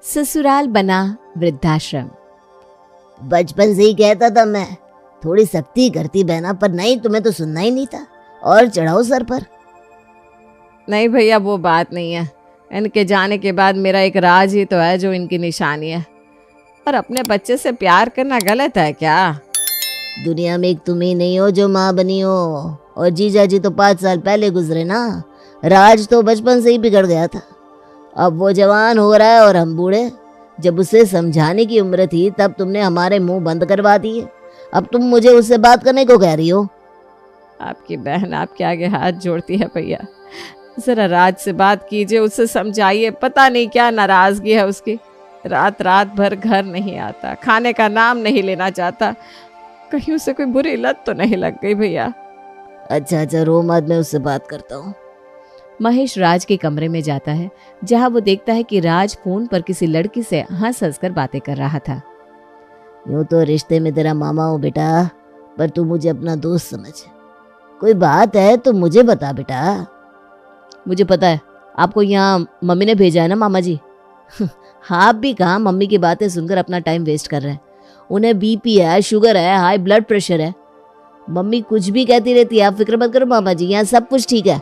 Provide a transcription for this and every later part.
ससुराल बना वृद्धाश्रम। बचपन से ही कहता था मैं, थोड़ी सख्ती करती बहना, पर नहीं, तुम्हें तो सुनना ही नहीं था। और चढ़ाओ सर पर। नहीं भैया, वो बात नहीं है। इनके जाने के बाद मेरा एक राज ही तो है जो इनकी निशानी है। पर अपने बच्चे से प्यार करना गलत है क्या? दुनिया में एक तुम ही नहीं हो जो माँ बनी हो, और जीजा जी तो 5 साल पहले गुजरे ना। राज तो बचपन से ही बिगड़ गया था। अब वो जवान हो रहा है और हम बूढ़े। जब उसे समझाने की उम्र थी तब तुमने हमारे मुंह बंद करवा दिए। अब तुम मुझे उससे बात करने को कह रही हो। आपकी बहन आपके आगे हाथ जोड़ती है भैया, जरा राज से बात कीजिए, उससे समझाइए। पता नहीं क्या नाराजगी है उसकी। रात रात भर घर नहीं आता, खाने का नाम नहीं लेना चाहता। कहीं उसे कोई बुरी लत तो नहीं लग गई भैया? अच्छा रो मत, मैं उससे बात करता हूँ। महेश राज के कमरे में जाता है, जहां वो देखता है कि राज फोन पर किसी लड़की से हंस हंस कर बातें कर रहा था। यूं तो रिश्ते में तेरा मामा हूँ बेटा, पर तू मुझे अपना दोस्त समझ। कोई बात है तो मुझे बता बेटा। मुझे पता है, आपको यहाँ मम्मी ने भेजा है ना मामा जी। आप भी कहाँ मम्मी की बातें सुनकर अपना टाइम वेस्ट कर रहे हैं। उन्हें बीपी है, शुगर है, हाई ब्लड प्रेशर है। मम्मी कुछ भी कहती रहती है, आप फिक्र मत करो मामा जी, यहाँ सब कुछ ठीक है।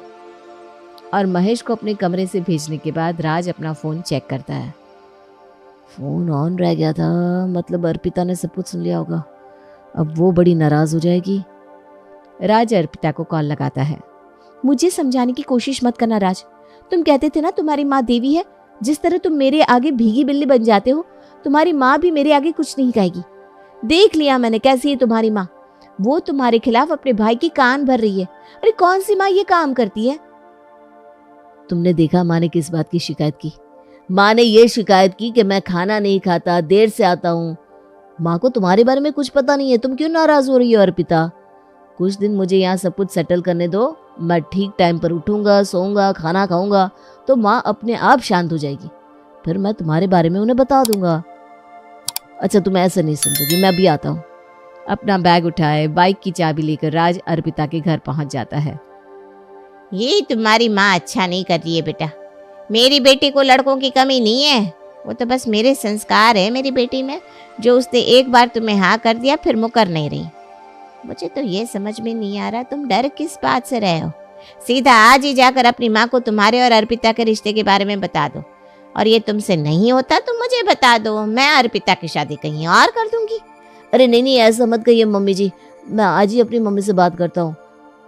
और महेश को अपने कमरे से भेजने के बाद राज अपना फोन चेक करता है। फोन ऑन रह गया था, मतलब अर्पिता ने सब कुछ सुन लिया होगा। अब वो बड़ी नाराज हो जाएगी। राज अर्पिता को कॉल लगाता है। मुझे समझाने की कोशिश मत करना राज। तुम कहते थे ना तुम्हारी माँ देवी है। जिस तरह तुम मेरे आगे भीगी बिल्ली बन जाते हो, तुम्हारी माँ भी मेरे आगे कुछ नहीं कहेगी। देख लिया मैंने कैसी है तुम्हारी माँ। वो तुम्हारे खिलाफ अपने भाई की कान भर रही है। अरे कौन सी माँ ये काम करती है? तुमने देखा माँ ने किस बात की शिकायत की? माँ ने ये शिकायत की कि मैं खाना नहीं खाता, देर से आता हूँ। माँ को तुम्हारे बारे में कुछ पता नहीं है। तुम क्यों नाराज हो रही हो अर्पिता? कुछ दिन मुझे यहाँ सब कुछ सेटल करने दो। मैं ठीक टाइम पर उठूंगा, सोऊंगा, खाना खाऊंगा, तो माँ अपने आप शांत हो जाएगी। फिर मैं तुम्हारे बारे में उन्हें बता दूंगा। अच्छा तुम ऐसा नहीं समझोगी, मैं अभी आता हूँ। अपना बैग उठाए बाइक की चाबी लेकर राज अर्पिता के घर पहुंच जाता है। ये तुम्हारी माँ अच्छा नहीं कर रही है बेटा। मेरी बेटी को लड़कों की कमी नहीं है। वो तो बस मेरे संस्कार है मेरी बेटी में, जो उसने एक बार तुम्हें हाँ कर दिया फिर मुकर नहीं रही। मुझे तो ये समझ में नहीं आ रहा तुम डर किस बात से रहे हो। सीधा आज ही जाकर अपनी माँ को तुम्हारे और अर्पिता के रिश्ते के बारे में बता दो। और ये तुमसे नहीं होता तो मुझे बता दो, मैं अर्पिता की शादी कहीं और कर दूंगी। अरे नहीं ऐसा मत कहिए मम्मी जी, मैं आज ही अपनी मम्मी से बात करता हूँ।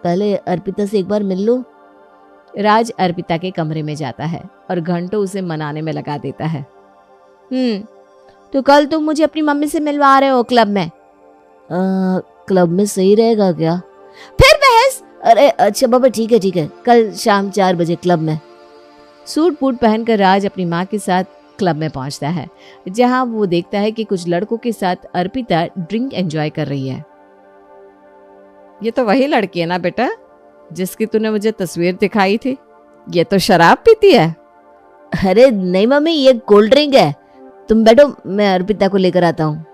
पहले अर्पिता से एक बार मिल लो। राज अर्पिता के कमरे में जाता है और घंटों उसे मनाने में लगा देता है। तो कल तुम मुझे अपनी मम्मी से मिलवा रहे हो क्लब में? क्लब में सही रहेगा क्या? फिर बहस? अरे अच्छा बाबा ठीक है, कल शाम 4 बजे क्लब में। सूट बूट पहनकर राज अपनी माँ के साथ क्लब में पहुंचता है, जहां वो देखता है कि कुछ लड़कों के साथ अर्पिता ड्रिंक एंजॉय कर रही है। ये तो वही लड़की है ना बेटा जिसकी तूने मुझे तस्वीर दिखाई थी? ये तो शराब पीती है। अरे नहीं मम्मी, ये कोल्ड ड्रिंक है। तुम बैठो, मैं अर्पिता को लेकर आता हूँ।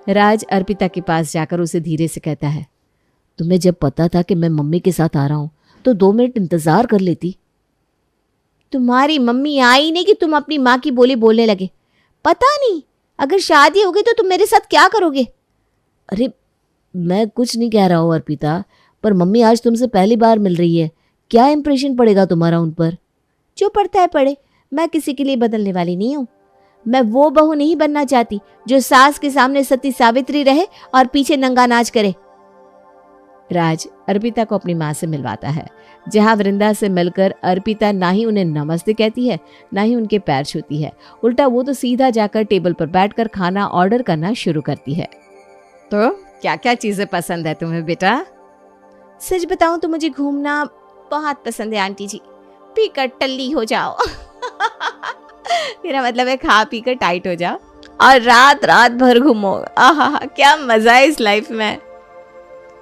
राज अर्पिता के पास जाकर उसे धीरे से कहता है, तुम्हें जब पता था कि मैं मम्मी के साथ आ रहा हूँ तो 2 मिनट इंतजार कर लेती। तुम्हारी मम्मी आई नहीं कि तुम अपनी माँ की बोली बोलने लगे। पता नहीं अगर शादी हो गई तो तुम मेरे साथ क्या करोगे? अरे मैं कुछ नहीं कह रहा हूँ अर्पिता, पर मम्मी आज तुमसे पहली बार मिल रही है। क्या इंप्रेशन पड़ेगा तुम्हारा उन पर? जो पड़ता है पड़े, मैं किसी के लिए बदलने वाली नहीं हूँ। मैं वो बहू नहीं बनना चाहती जो सास के सामने सती सावित्री रहे और पीछे नंगा नाच करे। राज अर्पिता को अपनी माँ से मिलवाता है, जहाँ वृंदा से मिलकर अर्पिता ना ही उन्हें नमस्ते कहती है, ना ही उनके पैर छूती है। उल्टा वो तो सीधा जाकर टेबल पर बैठकर खाना ऑर्डर करना शुरू करती है। तो क्या क्या चीजें पसंद है तुम्हें बेटा? सच बताऊं तो मुझे घूमना बहुत पसंद है आंटी जी। पीकर टल्ली हो जाओ। मेरा मतलब है खा पी कर टाइट हो जाओ और रात रात भर घूमो। आहा क्या मजा है इस लाइफ में।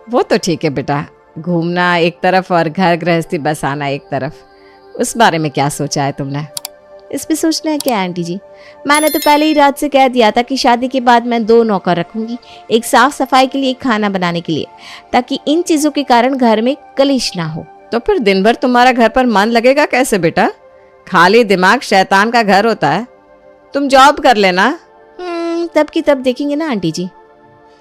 वो तो ठीक है बेटा, घूमना एक तरफ और घर गृहस्थी बसाना एक तरफ। उस बारे में क्या सोचा है तुमने? इस पे सोचना है क्या आंटी जी? मैंने तो पहले ही रात से कह दिया था कि शादी के बाद मैं 2 नौकर रखूंगी, एक साफ सफाई के लिए, एक खाना बनाने के लिए, ताकि इन चीजों के कारण घर में कलेश ना हो। तो फिर दिन भर तुम्हारा घर पर मन लगेगा कैसे बेटा? खाली दिमाग शैतान का घर होता है। तुम जॉब कर लेना। तब की तब देखेंगे ना आंटी जी।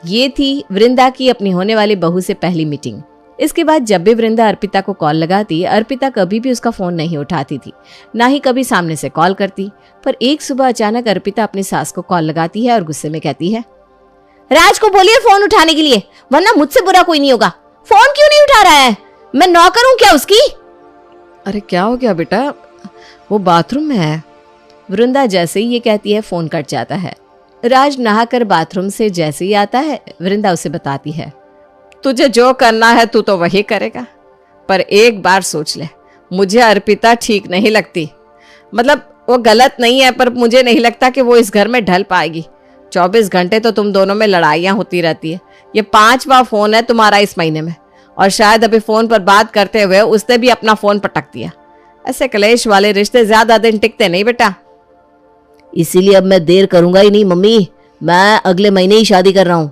ये थी वृंदा की अपनी होने वाली बहू से पहली मीटिंग। इसके बाद जब भी वृंदा अर्पिता को कॉल लगाती, अर्पिता कभी भी उसका फोन नहीं उठाती थी, ना ही कभी सामने से कॉल करती। पर एक सुबह अचानक अर्पिता अपनी सास को कॉल लगाती है और गुस्से में कहती है, राज को बोलिए फोन उठाने के लिए, वरना मुझसे बुरा कोई नहीं होगा। फोन क्यों नहीं उठा रहा है? मैं नौकर हूं क्या उसकी? अरे क्या हो गया बेटा, वो बाथरूम में है। वृंदा जैसे ही ये कहती है फोन कट जाता है। राज नहाकर बाथरूम से जैसे ही आता है, वृंदा उसे बताती है, तुझे जो करना है तू तो वही करेगा, पर एक बार सोच ले, मुझे अर्पिता ठीक नहीं लगती। मतलब वो गलत नहीं है, पर मुझे नहीं लगता कि वो इस घर में ढल पाएगी। 24 घंटे तो तुम दोनों में लड़ाइयाँ होती रहती है। ये 5वां फोन है तुम्हारा इस महीने में, और शायद अभी फोन पर बात करते हुए उसने भी अपना फोन पटक दिया। ऐसे कलेश वाले रिश्ते ज्यादा दिन टिकते नहीं बेटा। इसीलिए अब मैं देर करूंगा ही नहीं मम्मी, मैं अगले महीने ही शादी कर रहा हूँ।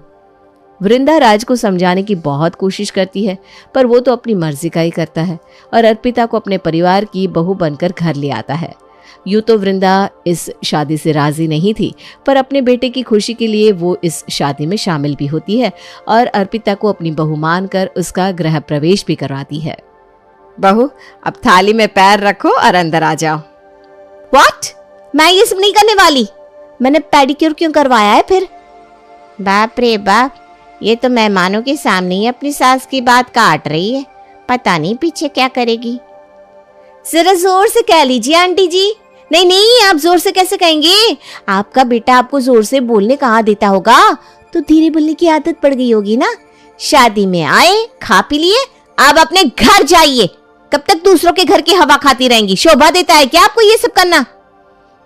वृंदा राज को समझाने की बहुत कोशिश करती है, पर वो तो अपनी मर्जी का ही करता है और अर्पिता को अपने परिवार की बहू बनकर घर ले आता है। यूं तो वृंदा इस शादी से राजी नहीं थी, पर अपने बेटे की खुशी के लिए वो इस शादी में शामिल भी होती है और अर्पिता को अपनी बहू मानकर उसका गृह प्रवेश भी करवाती है। बहू, अब थाली में पैर रखो और अंदर आ जाओ। व्हाट? मैं ये सब नहीं करने वाली। मैंने पेडिक्योर क्यों करवाया है फिर? बाप रे बाप, ये तो मेहमानों के सामने ही अपनी सास की बात काट रही है। पता नहीं पीछे क्या करेगी। जरा जोर से कह लीजिए आंटी जी। नहीं नहीं, आप जोर से कैसे कहेंगे? आपका बेटा आपको जोर से बोलने कहाँ देता होगा, तो धीरे बोलने की आदत पड़ गई होगी ना। शादी में आए, खा पी लिए, अब अपने घर जाइए। कब तक दूसरों के घर की हवा खाती रहेंगी? शोभा देता है क्या आपको ये सब करना?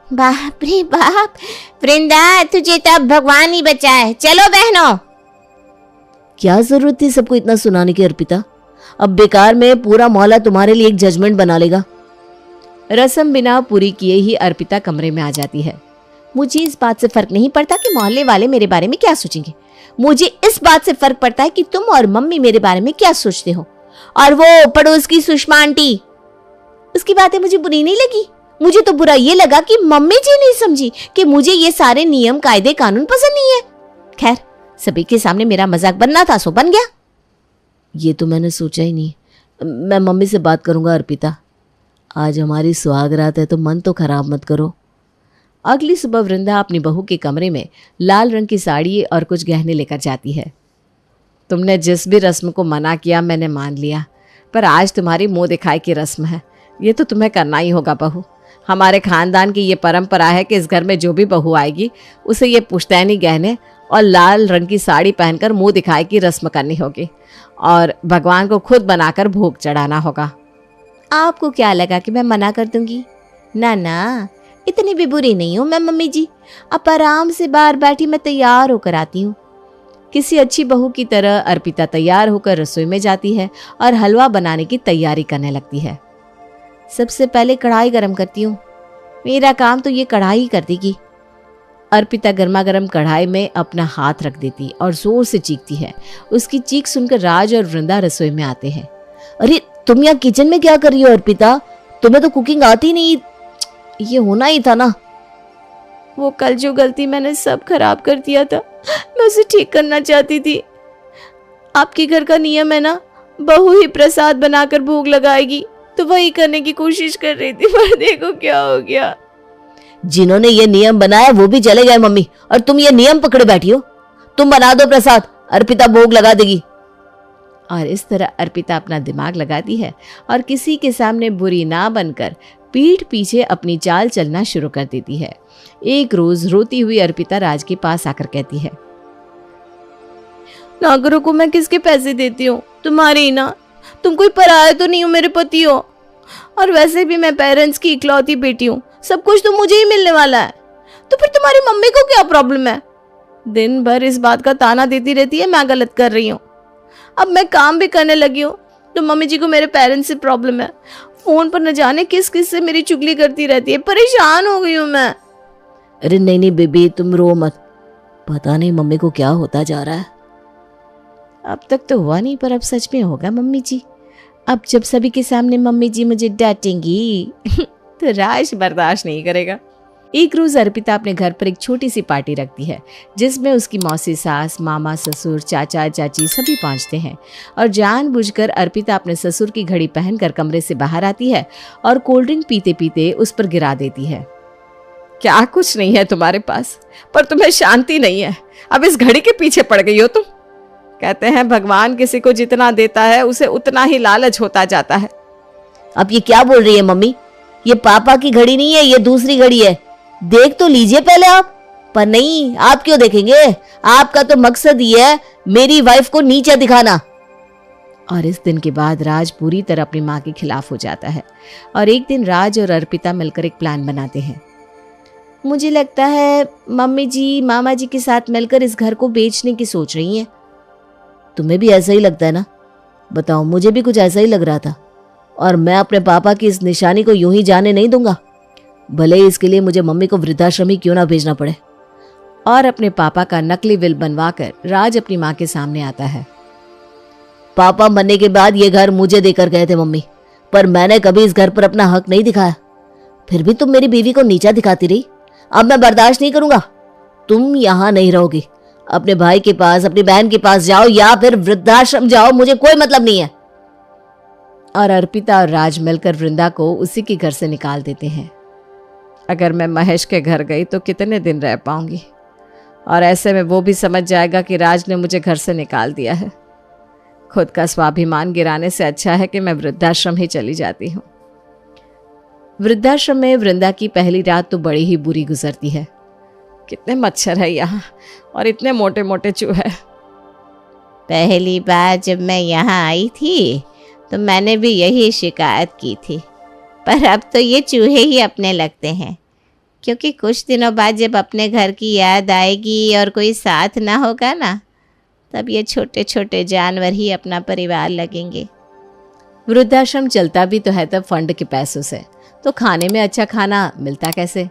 बाप रे बाप, वृंदा तुझे तो अब भगवान ही बचाए। चलो बहनों। क्या जरूरत थी सबको इतना सुनाने की अर्पिता? अब बेकार में पूरा मोहल्ला तुम्हारे लिए एक जजमेंट बना लेगा। रस्म बिना पूरी किए ही अर्पिता कमरे में आ जाती है। मुझे इस बात से फर्क नहीं पड़ता कि मोहल्ले वाले मेरे बारे में क्या सोचेंगे। मुझे इस बात से फर्क पड़ता है कि तुम और मम्मी मेरे बारे में क्या सोचते हो। और वो पड़ोस की सुषमा आंटी, उसकी बातें मुझे बुरी नहीं लगी। मुझे तो बुरा ये लगा कि मम्मी जी नहीं समझी कि मुझे ये सारे नियम कायदे कानून पसंद नहीं है। खैर, सभी के सामने मेरा मजाक बनना था सो बन गया। ये तो मैंने सोचा ही नहीं। मैं मम्मी से बात करूंगा अर्पिता। आज हमारी सुहागरात है तो मन तो खराब मत करो। अगली सुबह वृंदा अपनी बहू के कमरे में लाल रंग की साड़ी और कुछ गहने लेकर जाती है। तुमने जिस भी रस्म को मना किया मैंने मान लिया, पर आज तुम्हारी मुंह दिखाई की रस्म है, ये तो तुम्हें करना ही होगा बहू। हमारे खानदान की ये परंपरा है कि इस घर में जो भी बहू आएगी उसे ये पुश्तैनी गहने और लाल रंग की साड़ी पहनकर मुंह दिखाई की रस्म करनी होगी और भगवान को खुद बनाकर भोग चढ़ाना होगा। आपको क्या लगा कि मैं मना कर दूंगी? ना ना, इतनी भी बुरी नहीं हूं मैं मम्मी जी। अब आराम से बाहर बैठी मैं तैयार होकर आती हूँ। किसी अच्छी बहू की तरह अर्पिता तैयार होकर रसोई में जाती है और हलवा बनाने की तैयारी करने लगती है। सबसे पहले कढ़ाई गरम करती हूँ, मेरा काम तो ये कढ़ाई कर देगी। अर्पिता गर्मा गर्म कढ़ाई में अपना हाथ रख देती और जोर से चीखती है। उसकी चीख सुनकर राज और वृंदा रसोई में आते हैं। अरे तुम यहाँ किचन में क्या कर रही हो अर्पिता? तुम्हें तो कुकिंग आती नहीं। ये होना ही था ना। वो कल जो गलती मैंने सब खराब कर दिया था, मैं उसे ठीक करना चाहती थी। आपके घर का नियम है ना, बहू ही प्रसाद बनाकर भोग लगाएगी, तो वही करने की कोशिश कर रही थी, पर देखो क्या हो गया। जिन्होंने ये नियम बनाया वो भी चले गए मम्मी, और तुम ये नियम पकड़े बैठी हो। तुम बना दो प्रसाद, अर्पिता भोग लगा देगी। और इस तरह अर्पिता अपना दिमाग लगाती है और किसी के सामने बुरी ना बनकर पीठ पीछे अपनी चाल चलना शुरू कर देती है। एक रोज रोती हुई अर्पिता राज के पास आकर कहती है, नागरों को मैं किसके पैसे देती हूँ? तुम्हारे ही ना। तुम कोई पराया तो नहीं हो, मेरे पति हो। और वैसे भी मैं पेरेंट्स की इकलौती बेटी हूँ, सब कुछ तो मुझे ही मिलने वाला है। तो फिर तुम्हारी मम्मी को क्या प्रॉब्लम है? दिन भर इस बात का ताना देती रहती है मैं गलत कर रही हूँ। अब मैं काम भी करने लगी हूँ तो मम्मी जी को मेरे पेरेंट्स से प्रॉब्लम है। फोन पर न जाने किस किस से मेरी चुगली करती रहती है। परेशान हो गई हूँ मैं। अरे नहीं नहीं बेबी, तुम रो मत। पता नहीं मम्मी को क्या होता जा रहा है। अब तक तो हुआ नहीं, पर अब सच में होगा मम्मी जी। अब जब सभी के सामने मम्मी जी मुझे डांटेंगी तो राज बर्दाश्त नहीं करेगा। एक रोज अर्पिता अपने घर पर एक छोटी सी पार्टी रखती है जिसमें उसकी मौसी सास, मामा, ससुर, चाचा, चाची सभी पहुंचते हैं और जानबूझकर अर्पिता अपने ससुर की घड़ी पहनकर कमरे से बाहर आती है और कोल्ड ड्रिंक पीते पीते उस पर गिरा देती है। क्या कुछ नहीं है तुम्हारे पास, पर तुम्हें शांति नहीं है। अब इस घड़ी के पीछे पड़ गई हो तुम। कहते हैं भगवान किसी को जितना देता है उसे उतना ही लालच होता जाता है। अब ये क्या बोल रही है मम्मी? ये पापा की घड़ी नहीं है, ये दूसरी घड़ी है। देख तो लीजिए पहले आप। पर नहीं, आप क्यों देखेंगे? आपका तो मकसद ही है मेरी वाइफ को नीचे दिखाना। और इस दिन के बाद राज पूरी तरह अपनी माँ के खिलाफ हो जाता है और एक दिन राज और अर्पिता मिलकर एक प्लान बनाते हैं। मुझे लगता है मम्मी जी मामा जी के साथ मिलकर इस घर को बेचने की सोच रही हैं। तुम्हें भी ऐसा ही लगता है ना? बताओ, मुझे भी कुछ ऐसा ही लग रहा था। और मैं अपने पापा की इस निशानी को यूं ही जाने नहीं दूंगा, भले ही इसके लिए मुझे मम्मी को वृद्धाश्रम ही क्यों ना भेजना पड़े। और अपने पापा का नकली विल बनवाकर राज अपनी माँ के सामने आता है। पापा मरने के बाद ये घर मुझे देकर गए थे मम्मी, पर मैंने कभी इस घर पर अपना हक नहीं दिखाया। फिर भी तुम मेरी बीवी को नीचा दिखाती रही। अब मैं बर्दाश्त नहीं करूंगा। तुम यहाँ नहीं रहोगी। अपने भाई के पास, अपनी बहन के पास जाओ या फिर वृद्धाश्रम जाओ, मुझे कोई मतलब नहीं है। और अर्पिता और राज मिलकर वृंदा को उसी के घर से निकाल देते हैं। अगर मैं महेश के घर गई तो कितने दिन रह पाऊंगी, और ऐसे में वो भी समझ जाएगा कि राज ने मुझे घर से निकाल दिया है। खुद का स्वाभिमान गिराने से अच्छा है कि मैं वृद्धाश्रम ही चली जाती हूँ। वृद्धाश्रम में वृंदा की पहली रात तो बड़ी ही बुरी गुजरती है। कितने मच्छर है यहाँ और इतने मोटे मोटे चूहे। पहली बार जब मैं यहाँ आई थी तो मैंने भी यही शिकायत की थी, पर अब तो ये चूहे ही अपने लगते हैं, क्योंकि कुछ दिनों बाद जब अपने घर की याद आएगी और कोई साथ ना होगा ना, तब ये छोटे छोटे जानवर ही अपना परिवार लगेंगे। वृद्धाश्रम चलता भी तो है तब फंड के पैसों से, तो खाने में अच्छा खाना मिलता कैसे?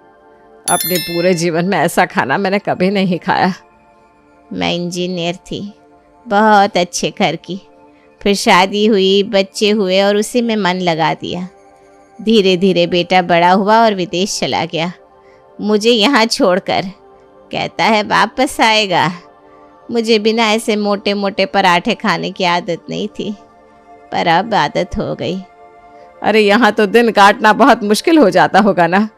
अपने पूरे जीवन में ऐसा खाना मैंने कभी नहीं खाया। मैं इंजीनियर थी, बहुत अच्छे घर की, फिर शादी हुई, बच्चे हुए और उसी में मन लगा दिया। धीरे धीरे बेटा बड़ा हुआ और विदेश चला गया, मुझे यहाँ छोड़कर। कहता है वापस आएगा। मुझे बिना ऐसे मोटे मोटे पराठे खाने की आदत नहीं थी, पर अब आदत हो गई। अरे यहाँ तो दिन काटना बहुत मुश्किल हो जाता होगा ना?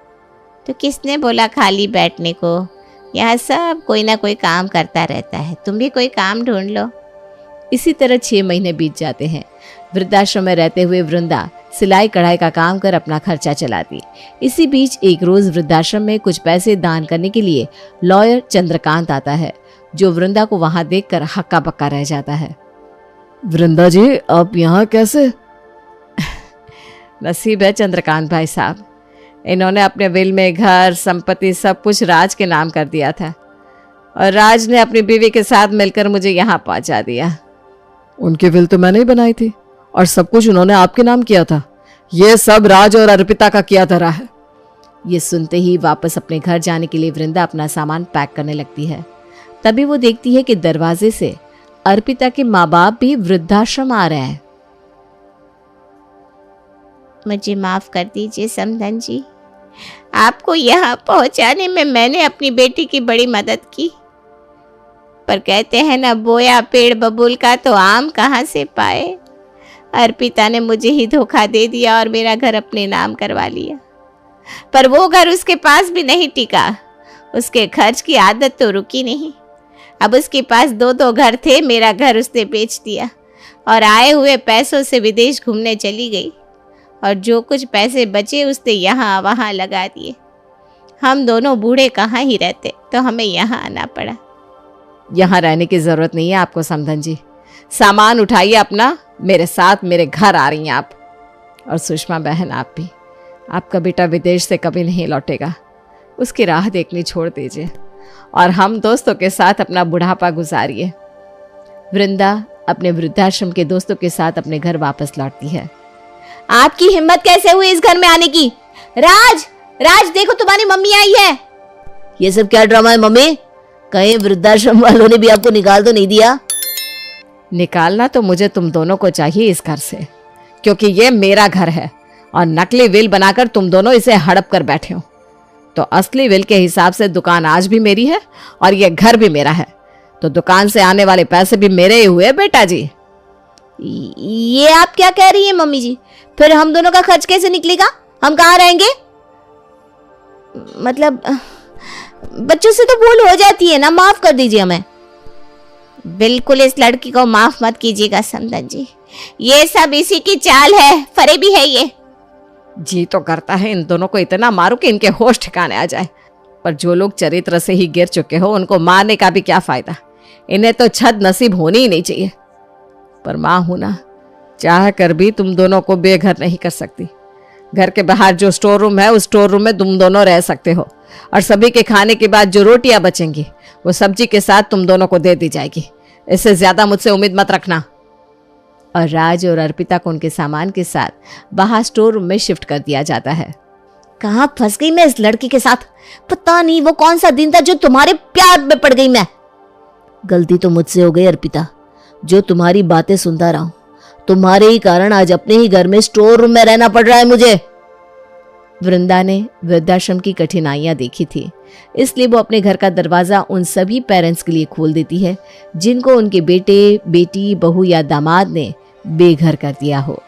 तो किसने बोला खाली बैठने को? यहाँ सब कोई ना कोई काम करता रहता है, तुम भी कोई काम ढूंढ लो। इसी तरह 6 महीने बीत जाते हैं। वृद्धाश्रम में रहते हुए वृंदा सिलाई कढ़ाई का काम कर अपना खर्चा चलाती। इसी बीच एक रोज वृद्धाश्रम में कुछ पैसे दान करने के लिए लॉयर चंद्रकांत आता है, जो वृंदा को वहां देखकर हक्का बक्का रह जाता है। वृंदा जी, आप यहाँ कैसे? नसीब है चंद्रकांत भाई साहब, इन्होंने अपने विल में घर, संपत्ति सब कुछ राज के नाम कर दिया था, और राज ने अपनी बीवी के साथ मिलकर मुझे यहाँ पहुँचा दिया। उनकी विल तो मैंने ही बनाई थी और सब कुछ उन्होंने आपके नाम किया था। ये सब राज और अर्पिता का किया धरा है। ये सुनते ही वापस अपने घर जाने के लिए वृंदा अपना सामान पैक करने लगती है। तभी वो देखती है कि दरवाजे से अर्पिता के माँ बाप भी वृद्धाश्रम आ रहे हैं। मुझे माफ कर दीजिए समधन जी, आपको यहाँ पहुँचाने में मैंने अपनी बेटी की बड़ी मदद की, पर कहते हैं ना, बोया पेड़ बबूल का तो आम कहाँ से पाए। अर्पिता ने मुझे ही धोखा दे दिया और मेरा घर अपने नाम करवा लिया, पर वो घर उसके पास भी नहीं टिका। उसके खर्च की आदत तो रुकी नहीं। अब उसके पास 2 घर थे, मेरा घर उसने बेच दिया और आए हुए पैसों से विदेश घूमने चली गई, और जो कुछ पैसे बचे उसने यहाँ वहाँ लगा दिए। हम दोनों बूढ़े कहाँ ही रहते, तो हमें यहाँ आना पड़ा। यहाँ रहने की जरूरत नहीं है आपको समधन जी। सामान उठाइए अपना, मेरे साथ मेरे घर आ रही हैं आप। और सुषमा बहन, आप भी, आपका बेटा विदेश से कभी नहीं लौटेगा, उसकी राह देखनी छोड़ दीजिए और हम दोस्तों के साथ अपना बुढ़ापा गुजारिए। वृंदा अपने वृद्धाश्रम के दोस्तों के साथ अपने घर वापस लौटती है। आपकी हिम्मत कैसे हुई इस घर में आने की? राज, राज देखो तुम्हारी मम्मी आई है। ये सब क्या ड्रामा है मम्मी? कहीं वृद्धाश्रम वालों ने भी आपको निकाल तो नहीं दिया? निकालना तो मुझे तुम दोनों को चाहिए इस घर से, क्योंकि ये मेरा घर है और नकली विल बनाकर तुम दोनों इसे हड़प कर बैठे हो। तो असली विल के हिसाब से दुकान आज भी मेरी है और ये घर भी मेरा है, तो दुकान से आने वाले पैसे भी मेरे ही हुए बेटा जी। ये आप क्या कह रही हैं मम्मी जी? फिर हम दोनों का खर्च कैसे निकलेगा? हम कहाँ रहेंगे? मतलब बच्चों से तो भूल हो जाती है ना, माफ कर दीजिए हमें। बिल्कुल इस लड़की को माफ मत कीजिएगा समधन जी, ये सब इसी की चाल है, फरेबी है ये। जी तो करता है इन दोनों को इतना मारूं कि इनके होश ठिकाने आ जाए, पर जो लोग चरित्र से ही गिर चुके हो उनको मारने का भी क्या फायदा। इन्हें तो छद नसीब होनी ही नहीं चाहिए। पर माँ हूं ना, चाह कर भी तुम दोनों को बेघर नहीं कर सकती। घर के बाहर जो स्टोर रूम है उस स्टोर रूम में तुम दोनों रह सकते हो, और सभी के खाने के बाद जो रोटियां बचेंगी वो सब्जी के साथ तुम दोनों को दे दी जाएगी। इससे ज्यादा मुझसे उम्मीद मत रखना। और राज और अर्पिता को उनके सामान के साथ बाहर स्टोर रूम में शिफ्ट कर दिया जाता है। कहाँ फंस गई मैं इस लड़की के साथ? पता नहीं वो कौन सा दिन था जो तुम्हारे प्यार में पड़ गई मैं। गलती तो मुझसे हो गई अर्पिता, जो तुम्हारी बातें सुनता रहा हूं। तुम्हारे ही कारण आज अपने ही घर में स्टोर रूम में रहना पड़ रहा है मुझे। वृंदा ने वृद्धाश्रम की कठिनाइयां देखी थी, इसलिए वो अपने घर का दरवाजा उन सभी पेरेंट्स के लिए खोल देती है जिनको उनके बेटे, बेटी, बहू या दामाद ने बेघर कर दिया हो।